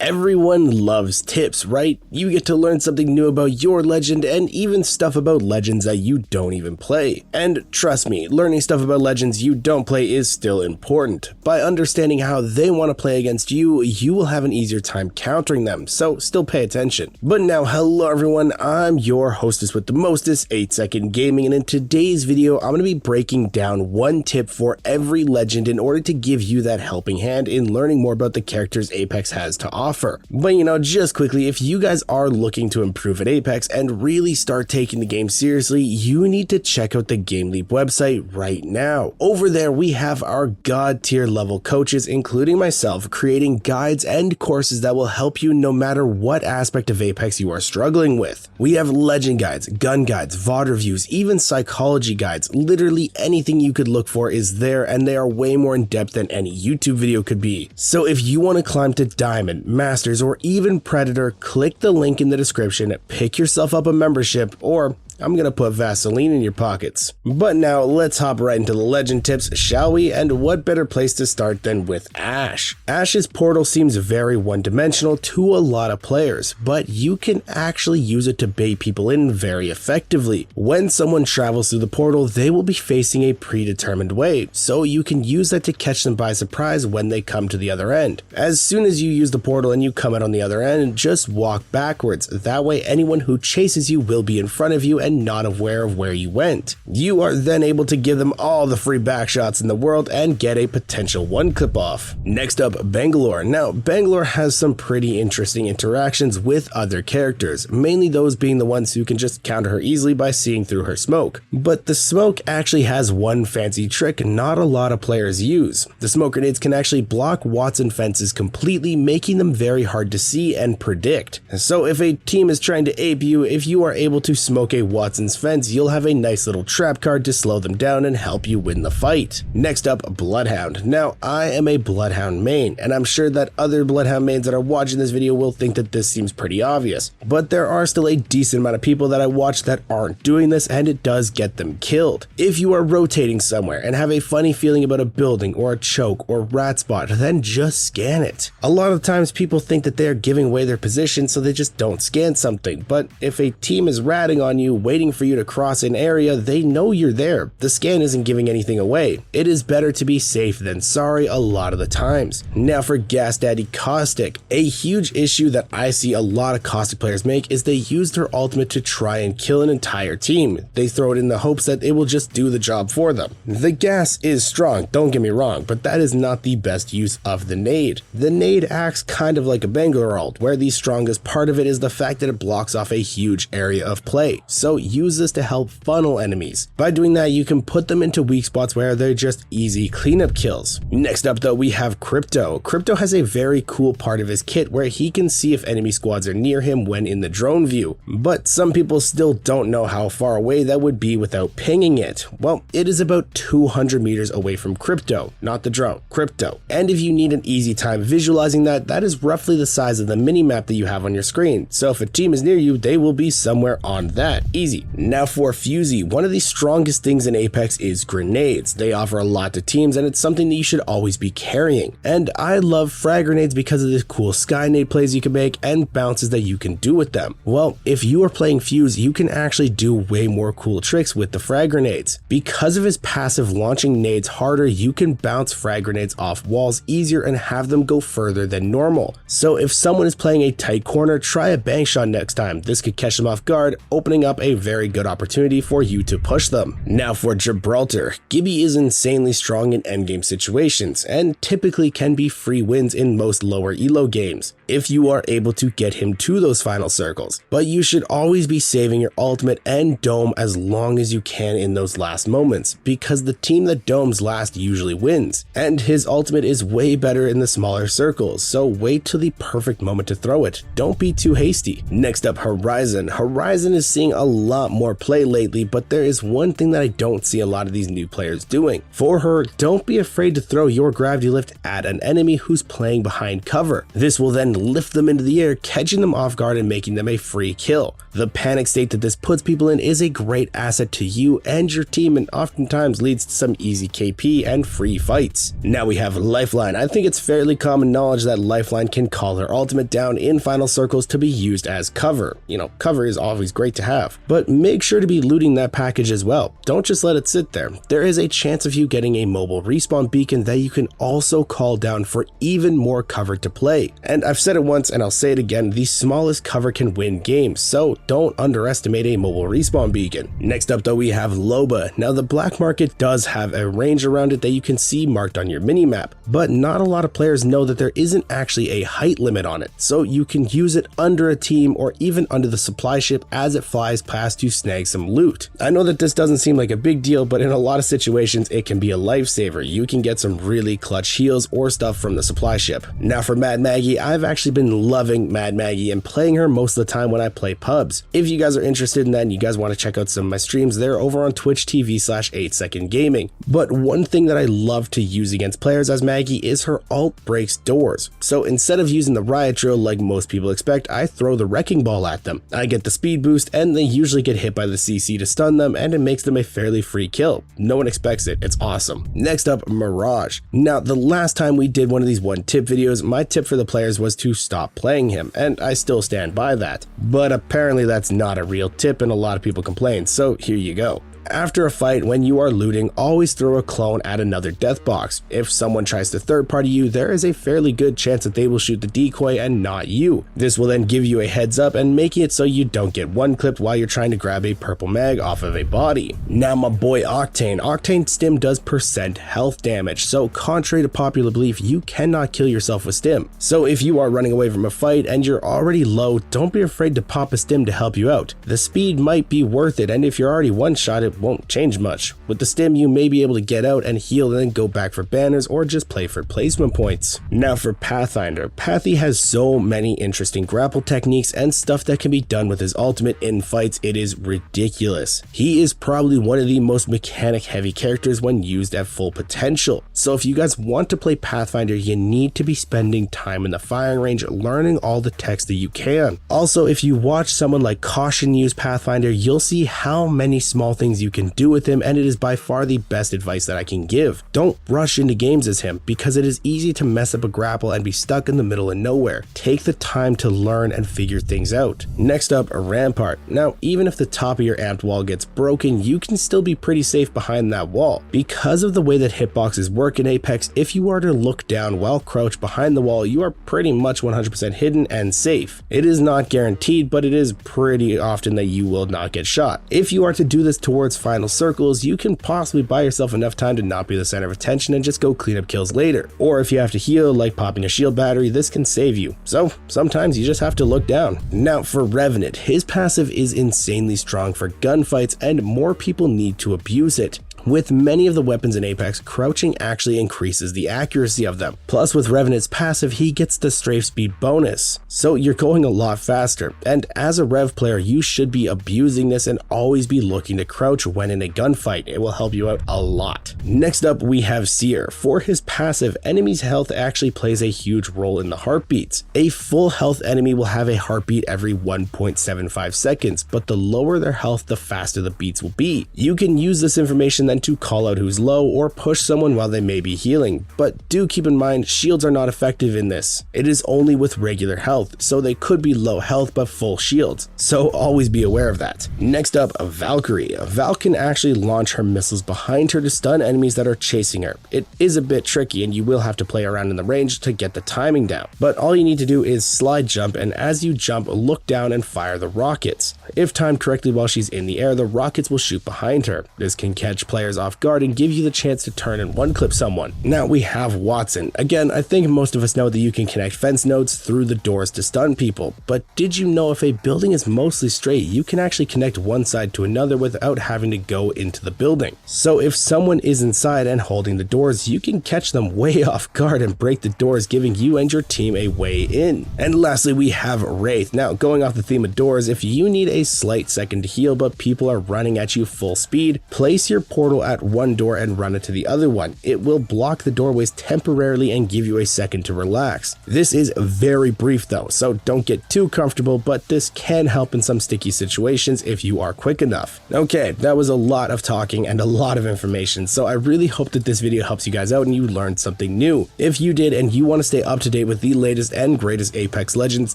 Everyone loves tips, right? You get to learn something new about your legend and even stuff about legends that you don't even play. And trust me, learning stuff about legends you don't play is still important. By understanding how they want to play against you, you will have an easier time countering them, so still pay attention. But now, hello everyone, I'm your hostess with the mostest, 8 Second Gaming, and in today's video, I'm going to be breaking down one tip for every legend in order to give you that helping hand in learning more about the characters Apex has to offer. But just quickly, if you guys are looking to improve at Apex and really start taking the game seriously, you need to check out the GameLeap website right now. Over there, we have our god tier level coaches, including myself, creating guides and courses that will help you no matter what aspect of Apex you are struggling with. We have legend guides, gun guides, VOD reviews, even psychology guides. Literally anything you could look for is there, and they are way more in depth than any YouTube video could be. So if you want to climb to Diamond, Masters, or even Predator, click the link in the description, pick yourself up a membership, or I'm gonna put Vaseline in your pockets. But now let's hop right into the legend tips, shall we? And what better place to start than with Ashe? Ashe's portal seems very one-dimensional to a lot of players, but you can actually use it to bait people in very effectively. When someone travels through the portal, they will be facing a predetermined way, so you can use that to catch them by surprise when they come to the other end. As soon as you use the portal and you come out on the other end, just walk backwards. That way anyone who chases you will be in front of you and not aware of where you went. You are then able to give them all the free backshots in the world and get a potential one clip off. Next up, Bangalore. Now, Bangalore has some pretty interesting interactions with other characters, mainly those being the ones who can just counter her easily by seeing through her smoke. But the smoke actually has one fancy trick not a lot of players use. The smoke grenades can actually block Wattson fences completely, making them very hard to see and predict. So if a team is trying to ape you, if you are able to smoke a Wattson's fence, you'll have a nice little trap card to slow them down and help you win the fight. Next up, Bloodhound. Now, I am a Bloodhound main, and I'm sure that other Bloodhound mains that are watching this video will think that this seems pretty obvious, but there are still a decent amount of people that I watch that aren't doing this, and it does get them killed. If you are rotating somewhere and have a funny feeling about a building or a choke or rat spot, then just scan it. A lot of times people think that they are giving away their position, so they just don't scan something, but if a team is ratting on you, waiting for you to cross an area, they know you're there. The scan isn't giving anything away. It is better to be safe than sorry a lot of the times. Now for Gas Daddy Caustic. A huge issue that I see a lot of Caustic players make is they use their ultimate to try and kill an entire team. They throw it in the hopes that it will just do the job for them. The gas is strong, don't get me wrong, but that is not the best use of the nade. The nade acts kind of like a Bangalore ult, where the strongest part of it is the fact that it blocks off a huge area of play. So use this to help funnel enemies. By doing that, you can put them into weak spots where they're just easy cleanup kills. Next up though, we have Crypto. Crypto has a very cool part of his kit where he can see if enemy squads are near him when in the drone view, but some people still don't know how far away that would be without pinging it. Well, it is about 200 meters away from Crypto, not the drone, Crypto. And if you need an easy time visualizing that, that is roughly the size of the mini map that you have on your screen. So if a team is near you, they will be somewhere on that. Easy. Now for Fusey, one of the strongest things in Apex is grenades. They offer a lot to teams, and it's something that you should always be carrying. And I love frag grenades because of the cool skynade plays you can make and bounces that you can do with them. Well, if you are playing Fuse, you can actually do way more cool tricks with the frag grenades. Because of his passive launching nades harder, you can bounce frag grenades off walls easier and have them go further than normal. So if someone is playing a tight corner, try a bank shot next time. This could catch them off guard, opening up a very good opportunity for you to push them. Now for Gibraltar. Gibby is insanely strong in endgame situations and typically can be free wins in most lower elo games if you are able to get him to those final circles. But you should always be saving your ultimate and dome as long as you can in those last moments, because the team that domes last usually wins, and his ultimate is way better in the smaller circles, so wait till the perfect moment to throw it. Don't be too hasty. Next up, Horizon. Horizon is seeing a lot more play lately, but there is one thing that I don't see a lot of these new players doing. For her, don't be afraid to throw your gravity lift at an enemy who's playing behind cover. This will then lift them into the air, catching them off guard and making them a free kill. The panic state that this puts people in is a great asset to you and your team, and oftentimes leads to some easy KP and free fights. Now we have Lifeline. I think it's fairly common knowledge that Lifeline can call her ultimate down in final circles to be used as cover. You know, cover is always great to have, but make sure to be looting that package as well. Don't just let it sit there. There is a chance of you getting a mobile respawn beacon that you can also call down for even more cover to play. And I've said it once and I'll say it again, the smallest cover can win games, so don't underestimate a mobile respawn beacon. Next up though, we have Loba. Now the black market does have a range around it that you can see marked on your minimap, but not a lot of players know that there isn't actually a height limit on it, so you can use it under a team or even under the supply ship as it flies past to snag some loot. I know that this doesn't seem like a big deal, but in a lot of situations it can be a lifesaver. You can get some really clutch heals or stuff from the supply ship. Now for Mad Maggie, I've actually been loving Mad Maggie and playing her most of the time when I play pubs. If you guys are interested in that and you guys want to check out some of my streams, they're over on Twitch TV/8second gaming. But one thing that I love to use against players as Maggie is her ult breaks doors. So instead of using the riot drill like most people expect, I throw the wrecking ball at them. I get the speed boost and they usually get hit by the CC to stun them, and it makes them a fairly free kill. No one expects it. It's awesome. Next up, Mirage. Now the last time we did one of these one tip videos, my tip for the players was to stop playing him, and I still stand by that. But apparently that's not a real tip and a lot of people complain, so here you go. After a fight, when you are looting, always throw a clone at another death box. If someone tries to third party you, there is a fairly good chance that they will shoot the decoy and not you. This will then give you a heads up and making it so you don't get one clipped while you're trying to grab a purple mag off of a body. Now my boy Octane. Octane stim does % health damage, so contrary to popular belief, you cannot kill yourself with stim. So if you are running away from a fight and you're already low, don't be afraid to pop a stim to help you out. The speed might be worth it, and if you're already one shot, it won't change much. With the stim, you may be able to get out and heal and then go back for banners or just play for placement points. Now for Pathfinder. Pathy has so many interesting grapple techniques and stuff that can be done with his ultimate in fights, it is ridiculous. He is probably one of the most mechanic heavy characters when used at full potential. So if you guys want to play Pathfinder, you need to be spending time in the firing range learning all the techs that you can. Also, if you watch someone like Caution use Pathfinder, you'll see how many small things you can do with him, and it is by far the best advice that I can give. Don't rush into games as him, because it is easy to mess up a grapple and be stuck in the middle of nowhere. Take the time to learn and figure things out. Next up, Rampart. Now, even if the top of your amped wall gets broken, you can still be pretty safe behind that wall. Because of the way that hitboxes work in Apex, if you are to look down while crouched behind the wall, you are pretty much 100% hidden and safe. It is not guaranteed, but it is pretty often that you will not get shot. If you are to do this towards final circles, you can possibly buy yourself enough time to not be the center of attention and just go clean up kills later. Or if you have to heal, like popping a shield battery, this can save you. So sometimes you just have to look down. Now for Revenant, his passive is insanely strong for gunfights and more people need to abuse it. With many of the weapons in Apex, crouching actually increases the accuracy of them. Plus with Revenant's passive, he gets the strafe speed bonus. So you're going a lot faster. And as a Rev player, you should be abusing this and always be looking to crouch when in a gunfight. It will help you out a lot. Next up, we have Seer. For his passive, enemies' health actually plays a huge role in the heartbeats. A full health enemy will have a heartbeat every 1.75 seconds, but the lower their health, the faster the beats will be. You can use this information then to call out who's low or push someone while they may be healing, but do keep in mind shields are not effective in this. It is only with regular health, so they could be low health but full shields, so always be aware of that. Next up, Valkyrie. Val can actually launch her missiles behind her to stun enemies that are chasing her. It is a bit tricky and you will have to play around in the range to get the timing down, but all you need to do is slide jump, and as you jump, look down and fire the rockets. If timed correctly while she's in the air, the rockets will shoot behind her. This can catch players off guard and give you the chance to turn and one clip someone. Now we have Watson. Again, I think most of us know that you can connect fence nodes through the doors to stun people, but did you know if a building is mostly straight, you can actually connect one side to another without having to go into the building. So if someone is inside and holding the doors, you can catch them way off guard and break the doors, giving you and your team a way in. And lastly, we have Wraith. Now, going off the theme of doors, if you need a slight second to heal, but people are running at you full speed, place your portal at one door and run it to the other one. It will block the doorways temporarily and give you a second to relax. This is very brief though, so don't get too comfortable, but this can help in some sticky situations if you are quick enough. Okay, that was a lot of talking and a lot of information, so I really hope that this video helps you guys out and you learned something new. If you did and you want to stay up to date with the latest and greatest Apex Legends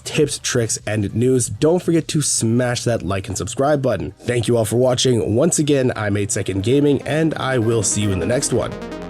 tips, tricks, and news, don't forget to smash that like and subscribe button. Thank you all for watching. Once again, I'm 8 Second Gaming, and I will see you in the next one.